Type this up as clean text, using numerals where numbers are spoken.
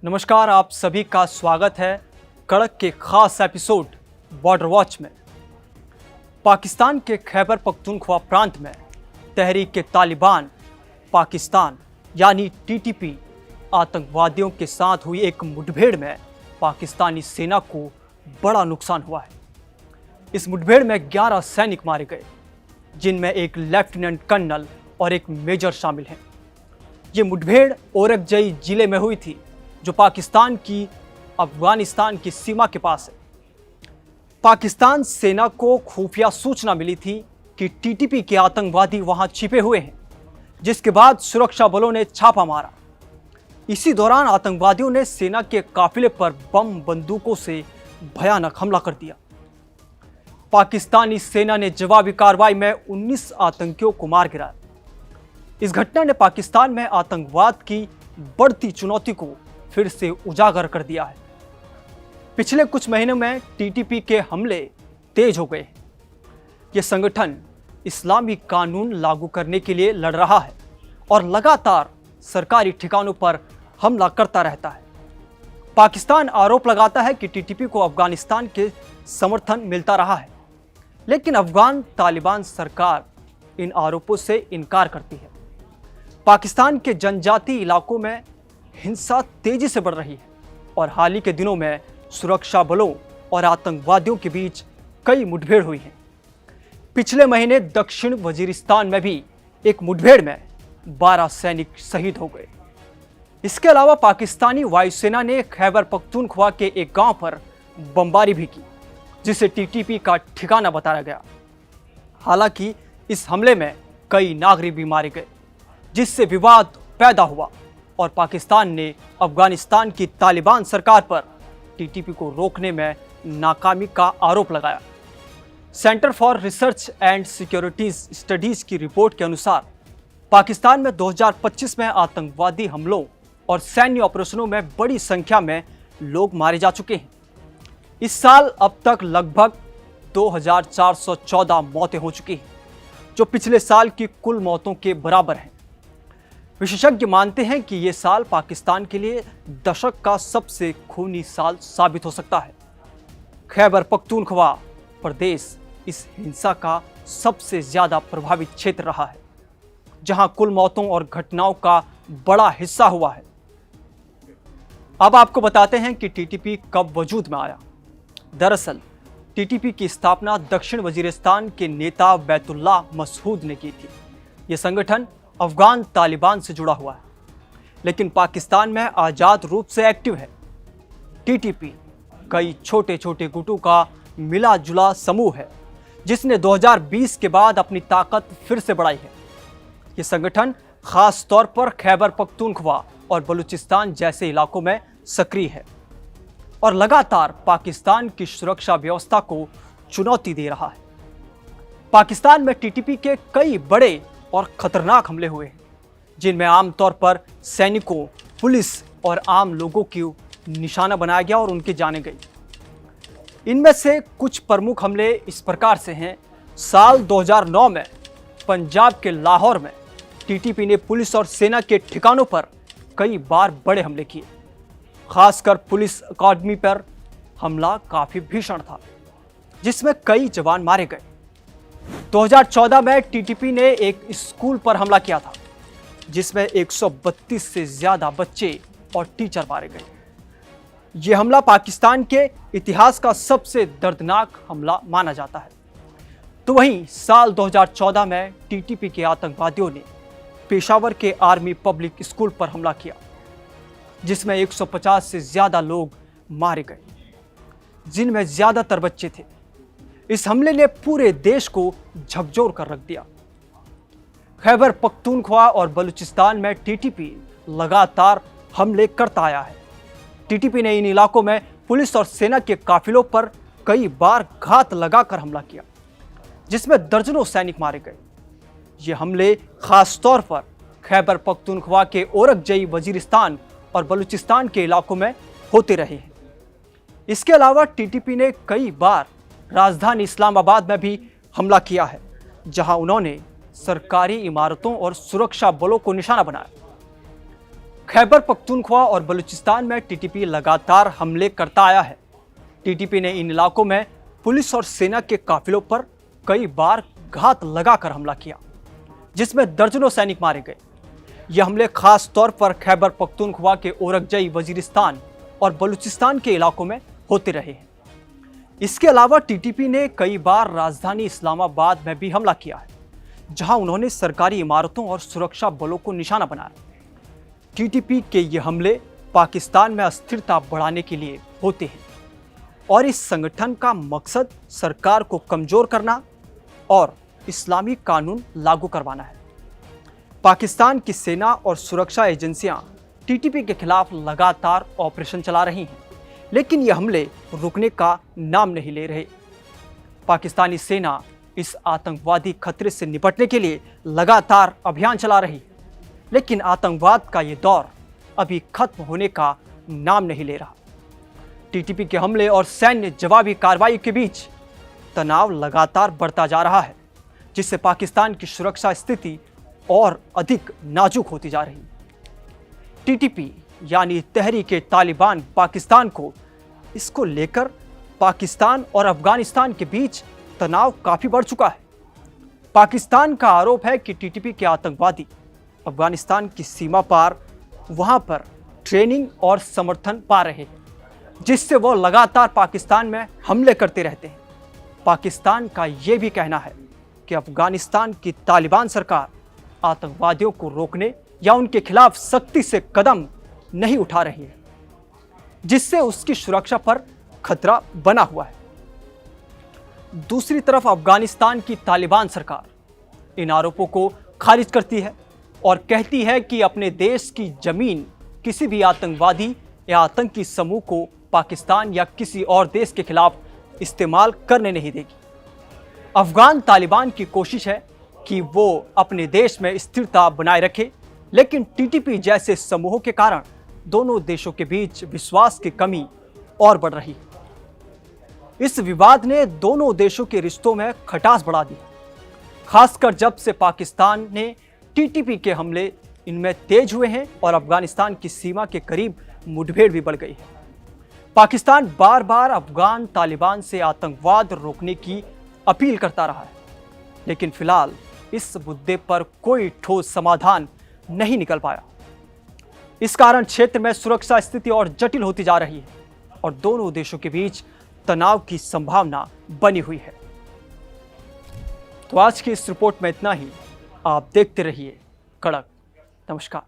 नमस्कार, आप सभी का स्वागत है कड़क के खास एपिसोड बॉर्डर वॉच में। पाकिस्तान के खैबर पख्तूनख्वा प्रांत में तहरीक तालिबान पाकिस्तान यानी टीटीपी आतंकवादियों के साथ हुई एक मुठभेड़ में पाकिस्तानी सेना को बड़ा नुकसान हुआ है। इस मुठभेड़ में 11 सैनिक मारे गए, जिनमें एक लेफ्टिनेंट कर्नल और एक मेजर शामिल हैं। ये मुठभेड़ औरकजई जिले में हुई थी, जो पाकिस्तान की अफगानिस्तान की सीमा के पास है। पाकिस्तान सेना को खुफिया सूचना मिली थी कि टीटीपी के आतंकवादी वहां छिपे हुए हैं, जिसके बाद सुरक्षा बलों ने छापा मारा। इसी दौरान आतंकवादियों ने सेना के काफिले पर बम बंदूकों से भयानक हमला कर दिया। पाकिस्तानी सेना ने जवाबी कार्रवाई में 19 आतंकियों को मार गिराया। इस घटना ने पाकिस्तान में आतंकवाद की बढ़ती चुनौती को फिर से उजागर कर दिया है। पिछले कुछ महीनों में टीटीपी के हमले तेज हो गए। यह संगठन इस्लामी कानून लागू करने के लिए लड़ रहा है और लगातार सरकारी ठिकानों पर हमला करता रहता है। पाकिस्तान आरोप लगाता है कि टीटीपी को अफगानिस्तान के समर्थन मिलता रहा है, लेकिन अफगान तालिबान सरकार इन आरोपों से इनकार करती है। पाकिस्तान के जनजातीय इलाकों में हिंसा तेजी से बढ़ रही है और हाल ही के दिनों में सुरक्षा बलों और आतंकवादियों के बीच कई मुठभेड़ हुई हैं। पिछले महीने दक्षिण वजीरिस्तान में भी एक मुठभेड़ में 12 सैनिक शहीद हो गए। इसके अलावा पाकिस्तानी वायुसेना ने खैबर पख्तूनख्वा के एक गांव पर बमबारी भी की, जिसे टीटीपी का ठिकाना बताया गया। हालांकि इस हमले में कई नागरिक भी मारे गए, जिससे विवाद पैदा हुआ और पाकिस्तान ने अफगानिस्तान की तालिबान सरकार पर टीटीपी को रोकने में नाकामी का आरोप लगाया। Centre for research and security studies की रिपोर्ट के अनुसार पाकिस्तान में 2025 में आतंकवादी हमलों और सैन्य ऑपरेशनों में बड़ी संख्या में लोग मारे जा चुके हैं। इस साल अब तक लगभग 2414 मौतें हो चुकी हैं, जो पिछले साल की कुल मौतों के बराबर है। विशेषज्ञ मानते हैं कि ये साल पाकिस्तान के लिए दशक का सबसे खूनी साल साबित हो सकता है। खैबर पख्तूनख्वा प्रदेश इस हिंसा का सबसे ज्यादा प्रभावित क्षेत्र रहा है, जहां कुल मौतों और घटनाओं का बड़ा हिस्सा हुआ है। अब आपको बताते हैं कि टीटीपी कब वजूद में आया। दरअसल टीटीपी की स्थापना दक्षिण वजीरिस्तान के नेता बैतुल्लाह मसूद ने की थी। यह संगठन अफगान तालिबान से जुड़ा हुआ है, लेकिन पाकिस्तान में आजाद रूप से एक्टिव है। टीटीपी कई छोटे छोटे गुटों का मिला जुला समूह है, जिसने 2020 के बाद अपनी ताकत फिर से बढ़ाई है। यह संगठन खास तौर पर खैबर पख्तूनख्वा और बलूचिस्तान जैसे इलाकों में सक्रिय है और लगातार पाकिस्तान की सुरक्षा व्यवस्था को चुनौती दे रहा है। पाकिस्तान में टीटीपी के कई बड़े और खतरनाक हमले हुए हैं, जिनमें आमतौर पर सैनिकों, पुलिस और आम लोगों को निशाना बनाया गया और उनकी जानें गई। इनमें से कुछ प्रमुख हमले इस प्रकार से हैं। साल 2009 में पंजाब के लाहौर में टीटीपी ने पुलिस और सेना के ठिकानों पर कई बार बड़े हमले किए। खासकर पुलिस अकादमी पर हमला काफी भीषण था, जिसमें कई जवान मारे गए। 2014 में टीटीपी ने एक स्कूल पर हमला किया था, जिसमें 132 से ज्यादा बच्चे और टीचर मारे गए। यह हमला पाकिस्तान के इतिहास का सबसे दर्दनाक हमला माना जाता है। तो वहीं साल 2014 में टीटीपी के आतंकवादियों ने पेशावर के आर्मी पब्लिक स्कूल पर हमला किया, जिसमें 150 से ज्यादा लोग मारे गए, जिनमें ज्यादातर बच्चे थे। इस हमले ने पूरे देश को झकझोर कर रख दिया। खैबर पख्तूनख्वा और बलूचिस्तान में टीटीपी लगातार हमले करता आया है। टीटीपी ने इन इलाकों में पुलिस और सेना के काफिलों पर कई बार घात लगाकर हमला किया, जिसमें दर्जनों सैनिक मारे गए। ये हमले खास तौर पर खैबर पख्तूनख्वा के औरकजई वजीरिस्तान और बलूचिस्तान के इलाकों में होते रहे हैं। इसके अलावा टीटीपी ने कई बार राजधानी इस्लामाबाद में भी हमला किया है, जहां उन्होंने सरकारी इमारतों और सुरक्षा बलों को निशाना बनाया। खैबर पख्तूनख्वा और बलूचिस्तान में टीटीपी लगातार हमले करता आया है। टीटीपी ने इन इलाकों में पुलिस और सेना के काफिलों पर कई बार घात लगाकर हमला किया, जिसमें दर्जनों सैनिक मारे गए। ये हमले खास तौर पर खैबर पख्तूनख्वा के ओरकजई, वजीरिस्तान और बलूचिस्तान के इलाकों में होते रहे हैं। इसके अलावा टीटीपी ने कई बार राजधानी इस्लामाबाद में भी हमला किया है, जहां उन्होंने सरकारी इमारतों और सुरक्षा बलों को निशाना बनाया। टीटीपी के ये हमले पाकिस्तान में अस्थिरता बढ़ाने के लिए होते हैं और इस संगठन का मकसद सरकार को कमजोर करना और इस्लामी कानून लागू करवाना है। पाकिस्तान की सेना और सुरक्षा एजेंसियां टीटीपी के खिलाफ लगातार ऑपरेशन चला रही हैं, लेकिन ये हमले रुकने का नाम नहीं ले रहे। पाकिस्तानी सेना इस आतंकवादी खतरे से निपटने के लिए लगातार अभियान चला रही है, लेकिन आतंकवाद का ये दौर अभी खत्म होने का नाम नहीं ले रहा। टीटीपी के हमले और सैन्य जवाबी कार्रवाई के बीच तनाव लगातार बढ़ता जा रहा है, जिससे पाकिस्तान की सुरक्षा स्थिति और अधिक नाजुक होती जा रही है। टीटीपी यानी तहरीक-ए-तालिबान पाकिस्तान को इसको लेकर पाकिस्तान और अफगानिस्तान के बीच तनाव काफी बढ़ चुका है। पाकिस्तान का आरोप है कि टीटीपी के आतंकवादी अफगानिस्तान की सीमा पार वहां पर ट्रेनिंग और समर्थन पा रहे हैं, जिससे वो लगातार पाकिस्तान में हमले करते रहते हैं। पाकिस्तान का ये भी कहना है कि अफगानिस्तान की तालिबान सरकार आतंकवादियों को रोकने या उनके खिलाफ सख्ती से कदम नहीं उठा रही है, जिससे उसकी सुरक्षा पर खतरा बना हुआ है। दूसरी तरफ अफगानिस्तान की तालिबान सरकार इन आरोपों को खारिज करती है और कहती है कि अपने देश की जमीन किसी भी आतंकवादी या आतंकी समूह को पाकिस्तान या किसी और देश के खिलाफ इस्तेमाल करने नहीं देगी। अफगान तालिबान की कोशिश है कि वो अपने देश में स्थिरता बनाए रखे, लेकिन टीटीपी जैसे समूहों के कारण दोनों देशों के बीच विश्वास की कमी और बढ़ रही है। इस विवाद ने दोनों देशों के रिश्तों में खटास बढ़ा दी, खासकर जब से पाकिस्तान ने टीटीपी के हमले इनमें तेज हुए हैं और अफगानिस्तान की सीमा के करीब मुठभेड़ भी बढ़ गई है। पाकिस्तान बार बार अफगान तालिबान से आतंकवाद रोकने की अपील करता रहा है, लेकिन फिलहाल इस मुद्दे पर कोई ठोस समाधान नहीं निकल पाया। इस कारण क्षेत्र में सुरक्षा स्थिति और जटिल होती जा रही है और दोनों देशों के बीच तनाव की संभावना बनी हुई है। तो आज की इस रिपोर्ट में इतना ही। आप देखते रहिए कड़क। नमस्कार।